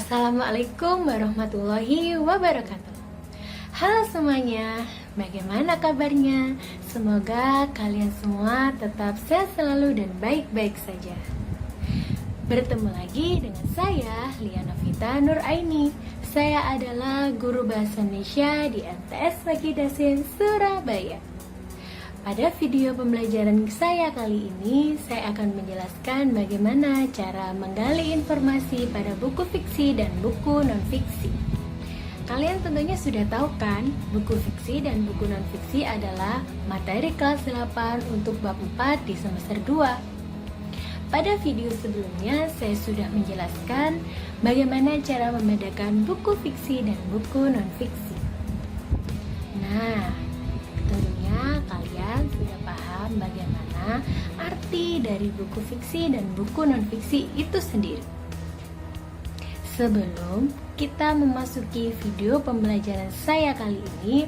Assalamualaikum warahmatullahi wabarakatuh. Halo semuanya, bagaimana kabarnya? Semoga kalian semua tetap sehat selalu dan baik-baik saja. Bertemu lagi dengan saya, Lia Novita Nuraini. Saya adalah guru bahasa Indonesia di MTS Fakih Dasin, Surabaya. Pada video pembelajaran saya kali ini, saya akan menjelaskan bagaimana cara menggali informasi pada buku fiksi dan buku non-fiksi. Kalian tentunya sudah tahu kan, buku fiksi dan buku non-fiksi adalah materi kelas 8 untuk bab 4 di semester 2. Pada video sebelumnya, saya sudah menjelaskan bagaimana cara membedakan buku fiksi dan buku non-fiksi. Nah, tentunya kalian sudah paham bagaimana arti dari buku fiksi dan buku non-fiksi itu sendiri. Sebelum kita memasuki video pembelajaran saya kali ini,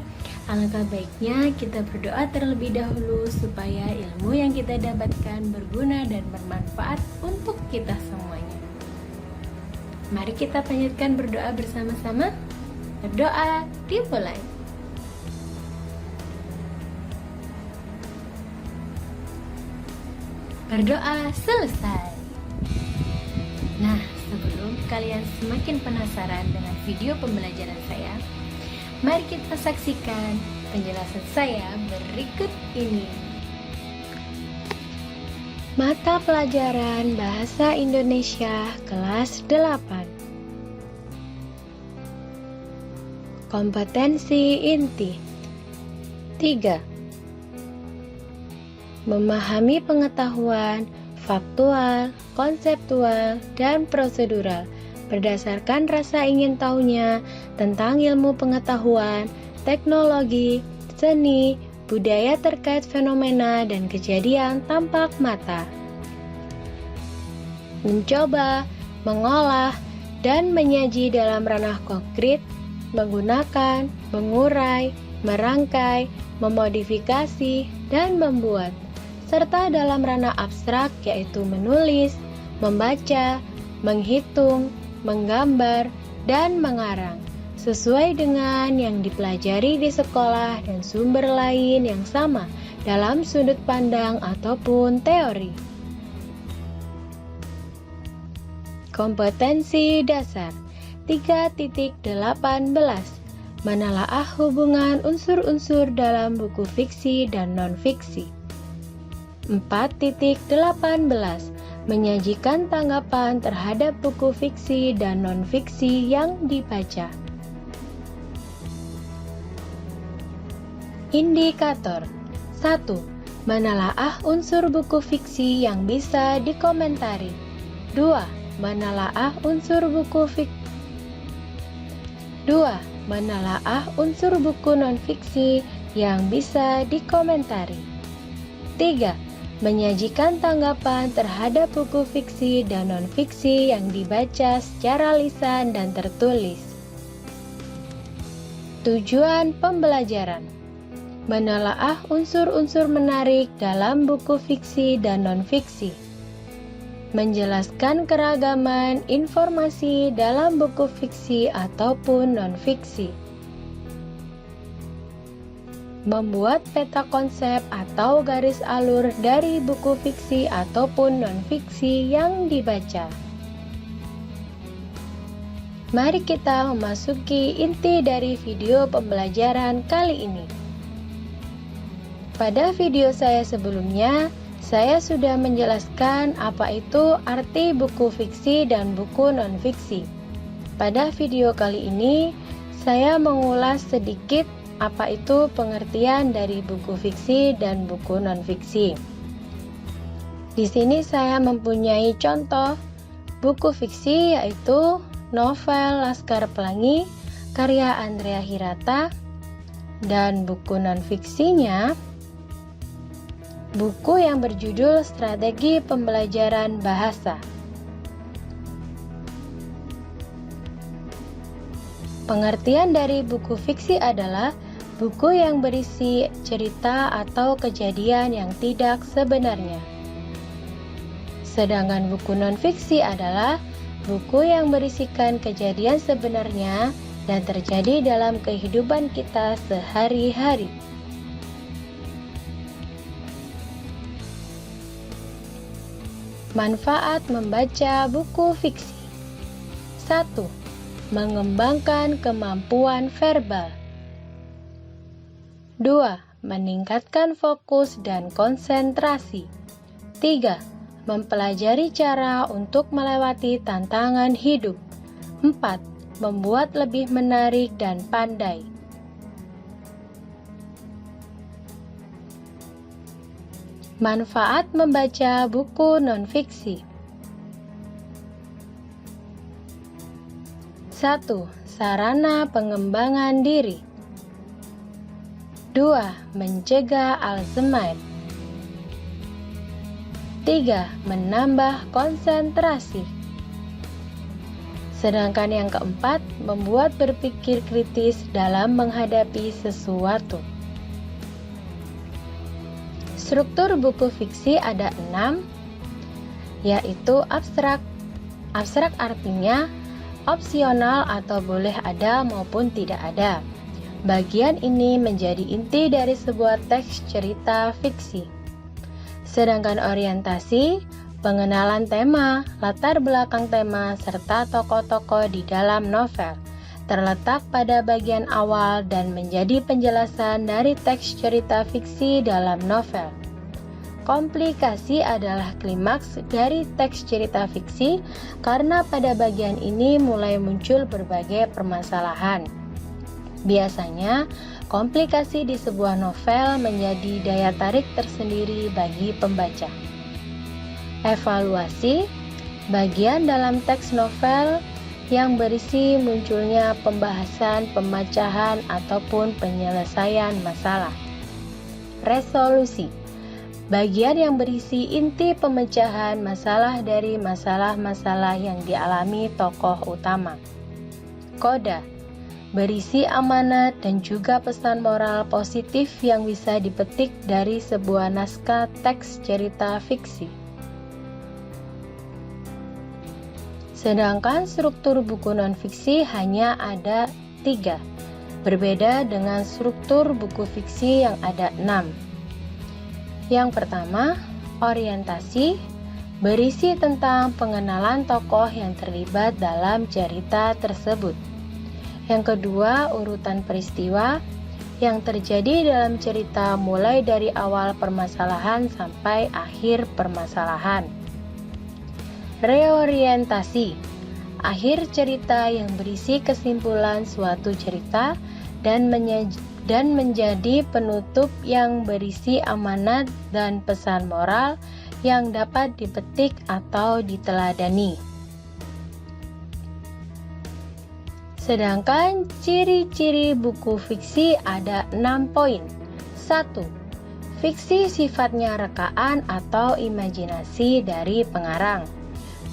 alangkah baiknya kita berdoa terlebih dahulu supaya ilmu yang kita dapatkan berguna dan bermanfaat untuk kita semuanya. Mari kita panjatkan berdoa bersama-sama. Berdoa dimulai. Berdoa selesai. Nah, sebelum kalian semakin penasaran dengan video pembelajaran saya, mari kita saksikan penjelasan saya berikut ini. Mata pelajaran Bahasa Indonesia kelas 8. Kompetensi inti 3. Memahami pengetahuan faktual, konseptual, dan prosedural berdasarkan rasa ingin tahunya tentang ilmu pengetahuan, teknologi, seni, budaya terkait fenomena dan kejadian tampak mata. Mencoba, mengolah, dan menyaji dalam ranah konkret, menggunakan, mengurai, merangkai, memodifikasi, dan membuat, serta dalam ranah abstrak yaitu menulis, membaca, menghitung, menggambar, dan mengarang, sesuai dengan yang dipelajari di sekolah dan sumber lain yang sama dalam sudut pandang ataupun teori. Kompetensi dasar 3.18. Menelaah hubungan unsur-unsur dalam buku fiksi dan non-fiksi. 4.18. Menyajikan tanggapan terhadap buku fiksi dan non-fiksi yang dibaca. Indikator 1. Menelaah unsur buku fiksi yang bisa dikomentari. 2. Menelaah unsur buku fiksi. 2. Menelaah unsur buku non-fiksi yang bisa dikomentari. 3. Menyajikan tanggapan terhadap buku fiksi dan non-fiksi yang dibaca secara lisan dan tertulis. Tujuan pembelajaran: menelaah unsur-unsur menarik dalam buku fiksi dan non-fiksi, menjelaskan keragaman informasi dalam buku fiksi ataupun non-fiksi, membuat peta konsep atau garis alur dari buku fiksi ataupun non-fiksi yang dibaca. Mari kita memasuki inti dari video pembelajaran kali ini. Pada video saya sebelumnya, saya sudah menjelaskan apa itu arti buku fiksi dan buku non-fiksi. Pada video kali ini, saya mengulas sedikit apa itu pengertian dari buku fiksi dan buku non-fiksi. Di sini saya mempunyai contoh buku fiksi yaitu novel Laskar Pelangi karya Andrea Hirata, dan buku non-fiksinya buku yang berjudul Strategi Pembelajaran Bahasa. Pengertian dari buku fiksi adalah buku yang berisi cerita atau kejadian yang tidak sebenarnya. Sedangkan buku non-fiksi adalah buku yang berisikan kejadian sebenarnya dan terjadi dalam kehidupan kita sehari-hari. Manfaat membaca buku fiksi. 1. Mengembangkan kemampuan verbal. 2. Meningkatkan fokus dan konsentrasi. 3. Mempelajari cara untuk melewati tantangan hidup. 4. Membuat lebih menarik dan pandai. Manfaat membaca buku non-fiksi. 1. Sarana pengembangan diri. 2. Mencegah Alzheimer. 3. Menambah konsentrasi. Sedangkan yang keempat, membuat berpikir kritis dalam menghadapi sesuatu. Struktur buku fiksi ada 6, yaitu abstrak. Abstrak artinya opsional atau boleh ada maupun tidak ada. Bagian ini menjadi inti dari sebuah teks cerita fiksi. Sedangkan orientasi, pengenalan tema, latar belakang tema, serta tokoh-tokoh di dalam novel terletak pada bagian awal dan menjadi penjelasan dari teks cerita fiksi dalam novel. Komplikasi adalah klimaks dari teks cerita fiksi karena pada bagian ini mulai muncul berbagai permasalahan. Biasanya, komplikasi di sebuah novel menjadi daya tarik tersendiri bagi pembaca. Evaluasi, bagian dalam teks novel yang berisi munculnya pembahasan, pemecahan, ataupun penyelesaian masalah. Resolusi, bagian yang berisi inti pemecahan masalah dari masalah-masalah yang dialami tokoh utama. Koda, berisi amanat dan juga pesan moral positif yang bisa dipetik dari sebuah naskah teks cerita fiksi. Sedangkan struktur buku non-fiksi hanya ada 3, berbeda dengan struktur buku fiksi yang ada 6. Yang pertama, orientasi, berisi tentang pengenalan tokoh yang terlibat dalam cerita tersebut. Yang kedua, urutan peristiwa yang terjadi dalam cerita mulai dari awal permasalahan sampai akhir permasalahan. Reorientasi, akhir cerita yang berisi kesimpulan suatu cerita dan menjadi penutup yang berisi amanat dan pesan moral yang dapat dipetik atau diteladani. Sedangkan ciri-ciri buku fiksi ada 6 poin. 1. Fiksi sifatnya rekaan atau imajinasi dari pengarang.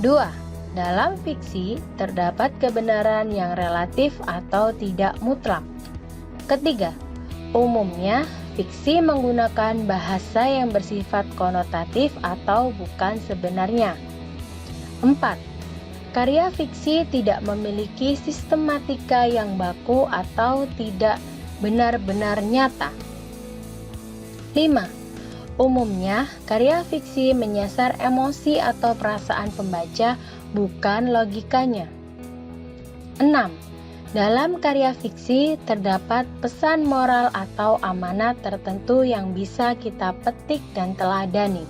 2. Dalam fiksi terdapat kebenaran yang relatif atau tidak mutlak. Ketiga, umumnya fiksi menggunakan bahasa yang bersifat konotatif atau bukan sebenarnya. 4. Karya fiksi tidak memiliki sistematika yang baku atau tidak benar-benar nyata. 5. Umumnya, karya fiksi menyasar emosi atau perasaan pembaca, bukan logikanya. 6. Dalam karya fiksi terdapat pesan moral atau amanat tertentu yang bisa kita petik dan teladani.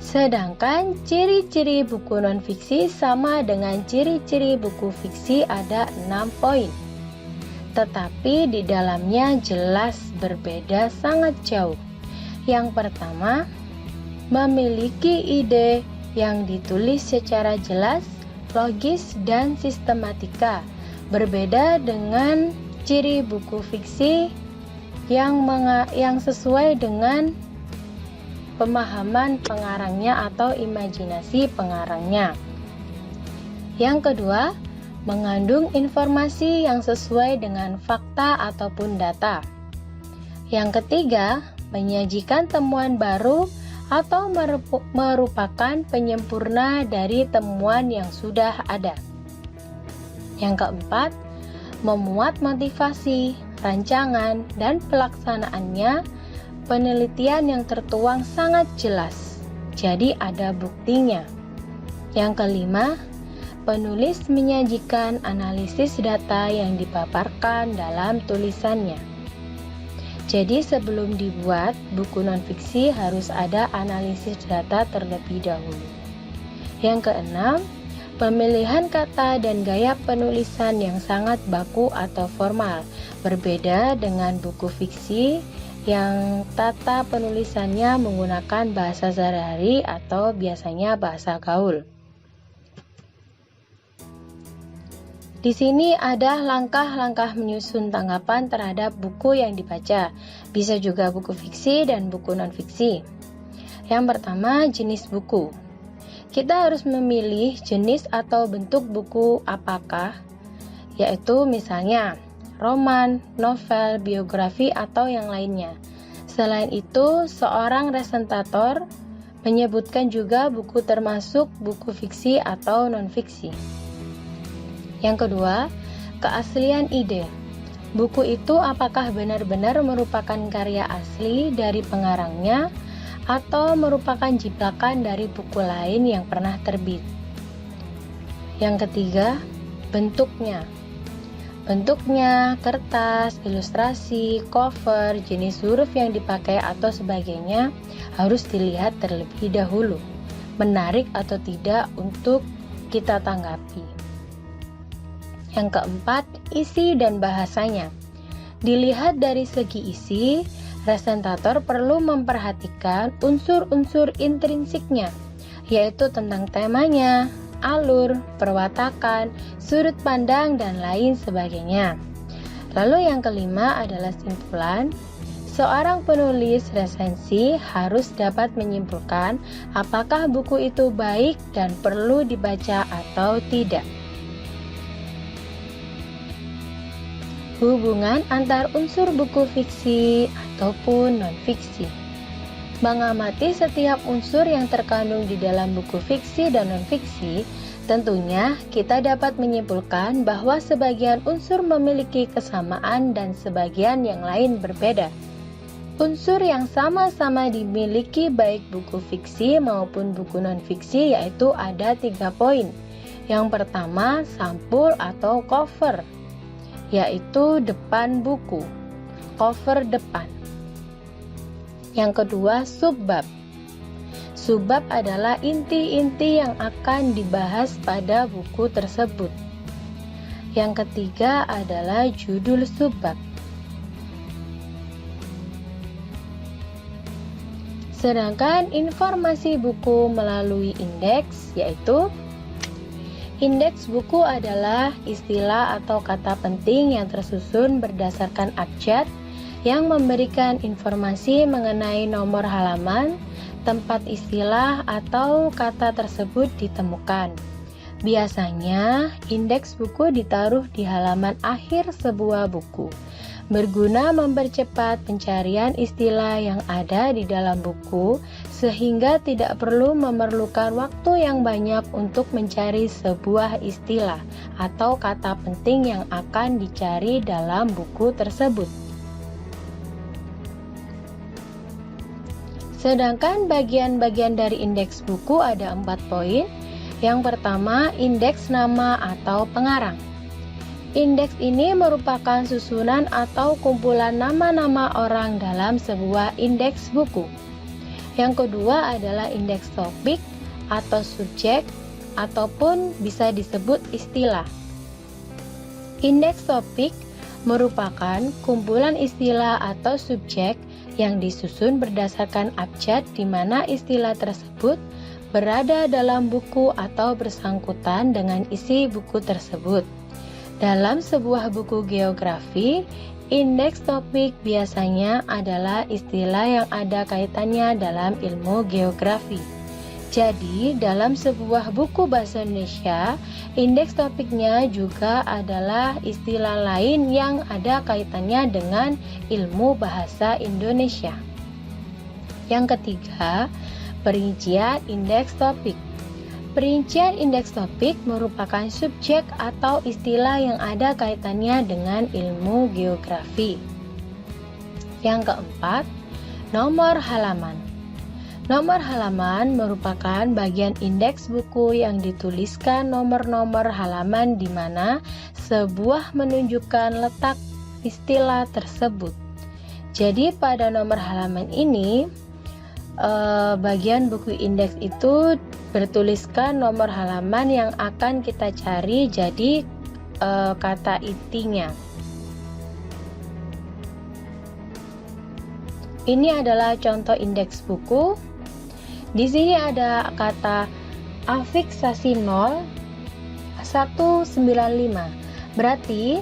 Sedangkan ciri-ciri buku non-fiksi sama dengan ciri-ciri buku fiksi ada 6 poin. Tetapi di dalamnya jelas berbeda sangat jauh. Yang pertama, memiliki ide yang ditulis secara jelas, logis, dan sistematika. Berbeda dengan ciri buku fiksi yang sesuai dengan pemahaman pengarangnya atau imajinasi pengarangnya. Yang kedua, mengandung informasi yang sesuai dengan fakta ataupun data. Yang ketiga, menyajikan temuan baru atau merupakan penyempurna dari temuan yang sudah ada. Yang keempat, memuat motivasi, rancangan, dan pelaksanaannya. Penelitian yang tertuang sangat jelas, jadi ada buktinya. Yang kelima, penulis menyajikan analisis data yang dipaparkan dalam tulisannya. Jadi sebelum dibuat buku non-fiksi harus ada analisis data terlebih dahulu. Yang keenam, pemilihan kata dan gaya penulisan yang sangat baku atau formal, berbeda dengan buku fiksi yang tata penulisannya menggunakan bahasa sehari-hari atau biasanya bahasa gaul. Di sini ada langkah-langkah menyusun tanggapan terhadap buku yang dibaca, bisa juga buku fiksi dan buku non-fiksi. Yang pertama, jenis buku. Kita harus memilih jenis atau bentuk buku apakah, yaitu misalnya roman, novel, biografi, atau yang lainnya. Selain itu, seorang resentator menyebutkan juga buku termasuk buku fiksi atau non-fiksi. Yang kedua, keaslian ide. Buku itu apakah benar-benar merupakan karya asli dari pengarangnya atau merupakan jiplakan dari buku lain yang pernah terbit. Yang ketiga, bentuknya. Bentuknya, kertas, ilustrasi, cover, jenis huruf yang dipakai atau sebagainya harus dilihat terlebih dahulu. Menarik atau tidak untuk kita tanggapi. Yang keempat, isi dan bahasanya. Dilihat dari segi isi, resentator perlu memperhatikan unsur-unsur intrinsiknya, yaitu tentang temanya, alur, perwatakan, sudut pandang, dan lain sebagainya. Lalu yang kelima adalah simpulan. Seorang penulis resensi harus dapat menyimpulkan apakah buku itu baik dan perlu dibaca atau tidak. Hubungan antar unsur buku fiksi ataupun non-fiksi. Mengamati setiap unsur yang terkandung di dalam buku fiksi dan non-fiksi, tentunya kita dapat menyimpulkan bahwa sebagian unsur memiliki kesamaan dan sebagian yang lain berbeda. Unsur yang sama-sama dimiliki baik buku fiksi maupun buku non-fiksi yaitu ada 3 poin. Yang pertama, sampul atau cover, yaitu depan buku, cover depan. Yang kedua, subbab. Subbab adalah inti-inti yang akan dibahas pada buku tersebut. Yang ketiga adalah judul subbab. Sedangkan informasi buku melalui indeks, yaitu indeks buku adalah istilah atau kata penting yang tersusun berdasarkan abjad yang memberikan informasi mengenai nomor halaman, tempat istilah atau kata tersebut ditemukan. Biasanya, indeks buku ditaruh di halaman akhir sebuah buku, berguna mempercepat pencarian istilah yang ada di dalam buku, sehingga tidak perlu memerlukan waktu yang banyak untuk mencari sebuah istilah atau kata penting yang akan dicari dalam buku tersebut. Sedangkan bagian-bagian dari indeks buku ada 4 poin. Yang pertama, indeks nama atau pengarang. Indeks ini merupakan susunan atau kumpulan nama-nama orang dalam sebuah indeks buku. Yang kedua adalah indeks topik atau subjek ataupun bisa disebut istilah. Indeks topik merupakan kumpulan istilah atau subjek yang disusun berdasarkan abjad di mana istilah tersebut berada dalam buku atau bersangkutan dengan isi buku tersebut. Dalam sebuah buku geografi, indeks topik biasanya adalah istilah yang ada kaitannya dalam ilmu geografi. Jadi, dalam sebuah buku bahasa Indonesia, indeks topiknya juga adalah istilah lain yang ada kaitannya dengan ilmu bahasa Indonesia. Yang ketiga, perincian indeks topik. Perincian indeks topik merupakan subjek atau istilah yang ada kaitannya dengan ilmu geografi. Yang keempat, nomor halaman. Nomor halaman merupakan bagian indeks buku yang dituliskan nomor-nomor halaman di mana sebuah menunjukkan letak istilah tersebut. Jadi pada nomor halaman ini, bagian buku indeks itu bertuliskan nomor halaman yang akan kita cari, jadi kata intinya. Ini adalah contoh indeks buku. Di sini ada kata afiksasi 0 195. Berarti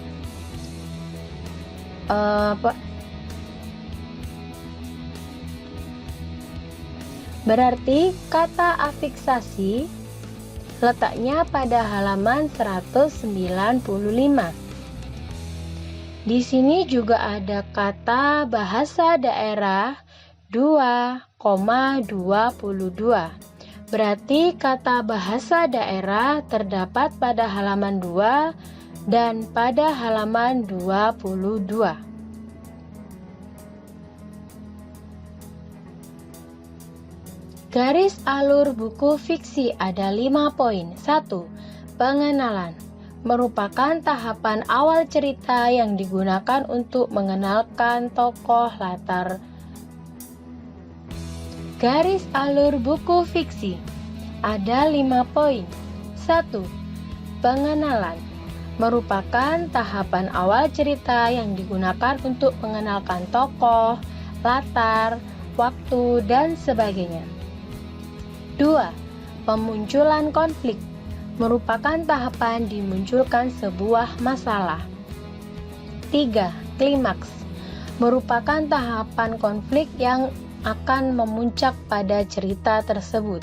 Berarti kata afiksasi letaknya pada halaman 195. Di sini juga ada kata bahasa daerah 2,22. Berarti kata bahasa daerah terdapat pada halaman 2 dan pada halaman 22. Garis alur buku fiksi ada 5 poin. 1. Pengenalan merupakan tahapan awal cerita yang digunakan untuk mengenalkan tokoh latar. Garis alur buku fiksi ada 5 poin. 1. Pengenalan merupakan tahapan awal cerita yang digunakan untuk mengenalkan tokoh, latar, waktu, dan sebagainya. 2. Pemunculan konflik merupakan tahapan dimunculkan sebuah masalah. 3. Klimaks merupakan tahapan konflik yang akan memuncak pada cerita tersebut.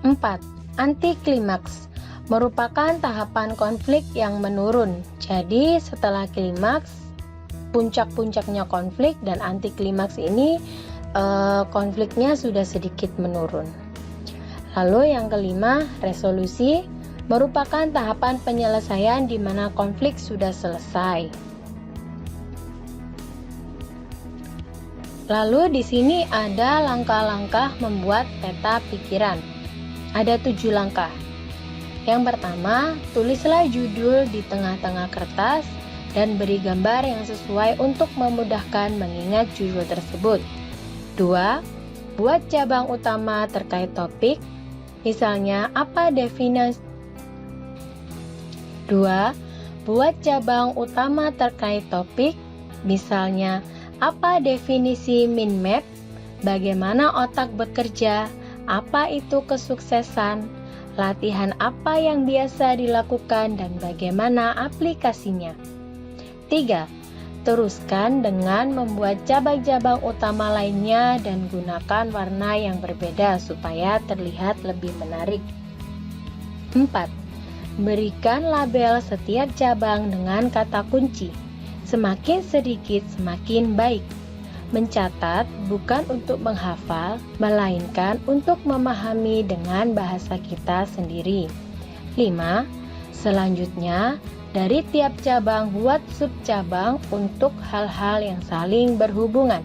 4. Anti klimaks merupakan tahapan konflik yang menurun. Jadi setelah klimaks, puncak-puncaknya konflik, dan anti klimaks ini konfliknya sudah sedikit menurun. Lalu yang kelima, resolusi merupakan tahapan penyelesaian di mana konflik sudah selesai. Lalu di sini ada langkah-langkah membuat peta pikiran. Ada 7 langkah. Yang pertama, tulislah judul di tengah-tengah kertas dan beri gambar yang sesuai untuk memudahkan mengingat judul tersebut. 2. Buat cabang utama terkait topik. Misalnya, apa definisi? 2. Buat cabang utama terkait topik. Misalnya, apa definisi mind map? Bagaimana otak bekerja? Apa itu kesuksesan? Latihan apa yang biasa dilakukan dan bagaimana aplikasinya? 3. Teruskan dengan membuat cabang-cabang utama lainnya dan gunakan warna yang berbeda supaya terlihat lebih menarik. 4. Berikan label setiap cabang dengan kata kunci. Semakin sedikit semakin baik. Mencatat bukan untuk menghafal, melainkan untuk memahami dengan bahasa kita sendiri. 5. Selanjutnya, dari tiap cabang buat subcabang untuk hal-hal yang saling berhubungan.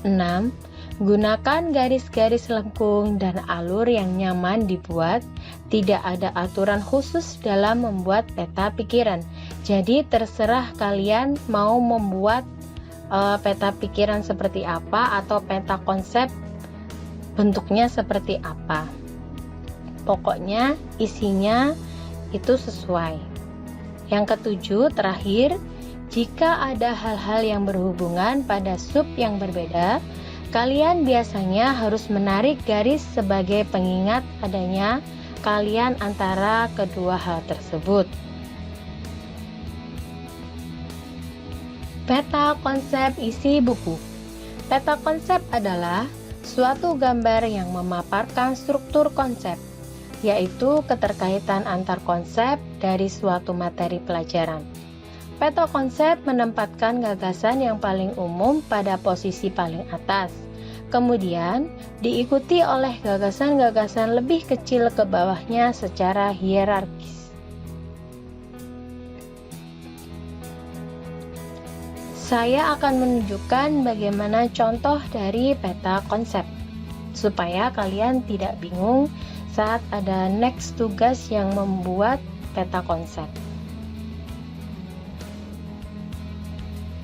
6. Gunakan garis-garis lengkung dan alur yang nyaman dibuat. Tidak ada aturan khusus dalam membuat peta pikiran. Jadi terserah kalian mau membuat peta pikiran seperti apa atau peta konsep bentuknya seperti apa. Pokoknya isinya itu sesuai. Yang ketujuh, terakhir, Jika ada hal-hal yang berhubungan pada sub yang berbeda, kalian biasanya harus menarik garis sebagai pengingat adanya kalian antara kedua hal tersebut. Peta konsep isi buku. Peta konsep adalah suatu gambar yang memaparkan struktur konsep, yaitu keterkaitan antar konsep dari suatu materi pelajaran. Peta konsep menempatkan gagasan yang paling umum pada posisi paling atas, kemudian diikuti oleh gagasan-gagasan lebih kecil ke bawahnya secara hierarkis. Saya akan menunjukkan bagaimana contoh dari peta konsep, supaya kalian tidak bingung saat ada next tugas yang membuat peta konsep.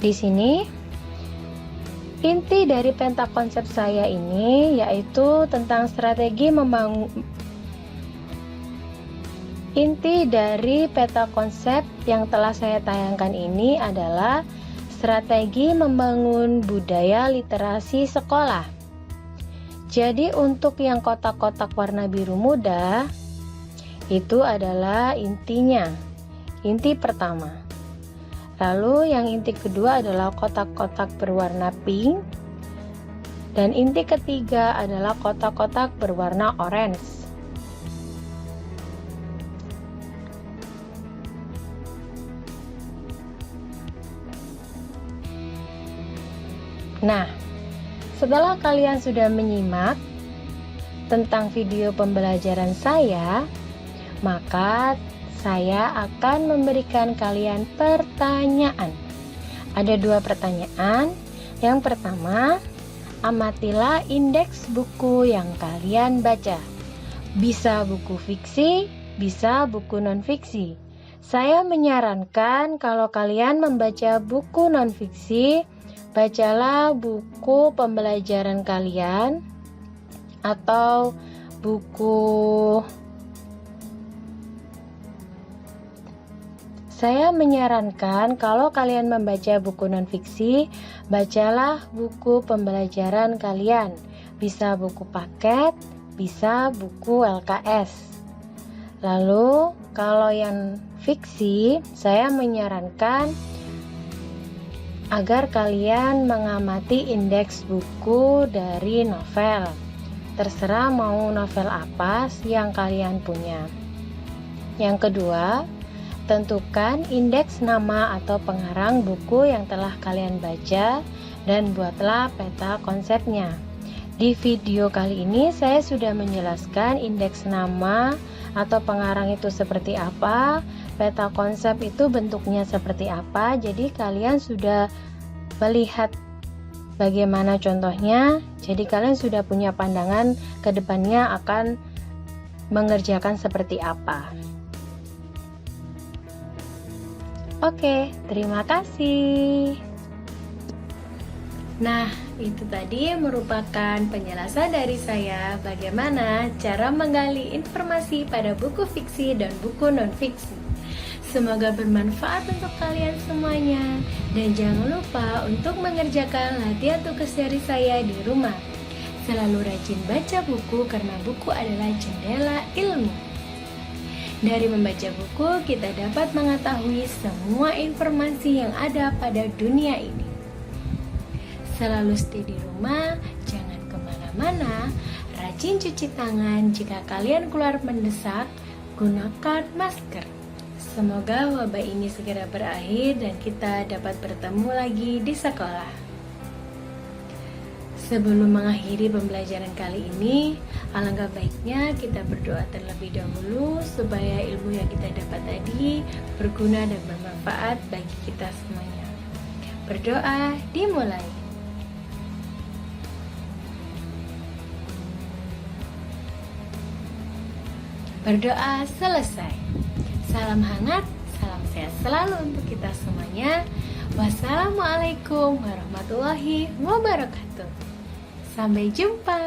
Di sini, inti dari peta konsep saya ini yaitu tentang strategi membangun. Inti dari peta konsep yang telah saya tayangkan ini adalah strategi membangun budaya literasi sekolah. Jadi untuk yang kotak-kotak warna biru muda, itu adalah intinya, inti pertama. Lalu yang inti kedua adalah kotak-kotak berwarna pink, dan inti ketiga adalah kotak-kotak berwarna orange. Nah, setelah kalian sudah menyimak tentang video pembelajaran saya, maka saya akan memberikan kalian pertanyaan. Ada 2 pertanyaan. Yang pertama, amatilah indeks buku yang kalian baca. Bisa buku fiksi, bisa buku non-fiksi. Saya menyarankan kalau kalian membaca buku non-fiksi, bacalah buku pembelajaran kalian atau buku. Saya menyarankan kalau kalian membaca buku non-fiksi, bacalah buku pembelajaran kalian. Bisa buku paket, bisa buku LKS. Lalu, kalau yang fiksi, saya menyarankan agar kalian mengamati indeks buku dari novel. Terserah mau novel apa yang kalian punya. Yang kedua, tentukan indeks nama atau pengarang buku yang telah kalian baca dan buatlah peta konsepnya. Di video kali ini saya sudah menjelaskan indeks nama atau pengarang itu seperti apa, peta konsep itu bentuknya seperti apa, jadi kalian sudah melihat bagaimana contohnya, jadi kalian sudah punya pandangan ke depannya akan mengerjakan seperti apa. Oke, terima kasih. Nah, itu tadi merupakan penjelasan dari saya bagaimana cara menggali informasi pada buku fiksi dan buku non-fiksi. Semoga bermanfaat untuk kalian semuanya. Dan jangan lupa untuk mengerjakan latihan tugas dari saya di rumah. Selalu rajin baca buku karena buku adalah jendela ilmu. Dari membaca buku, kita dapat mengetahui semua informasi yang ada pada dunia ini. Selalu stay di rumah, jangan kemana-mana, rajin cuci tangan, jika kalian keluar mendesak, gunakan masker. Semoga wabah ini segera berakhir dan kita dapat bertemu lagi di sekolah. Sebelum mengakhiri pembelajaran kali ini, alangkah baiknya kita berdoa terlebih dahulu supaya ilmu yang kita dapat tadi berguna dan bermanfaat bagi kita semuanya. Berdoa dimulai. Berdoa selesai. Salam hangat, salam sehat selalu untuk kita semuanya. Wassalamualaikum warahmatullahi wabarakatuh. Sampai jumpa.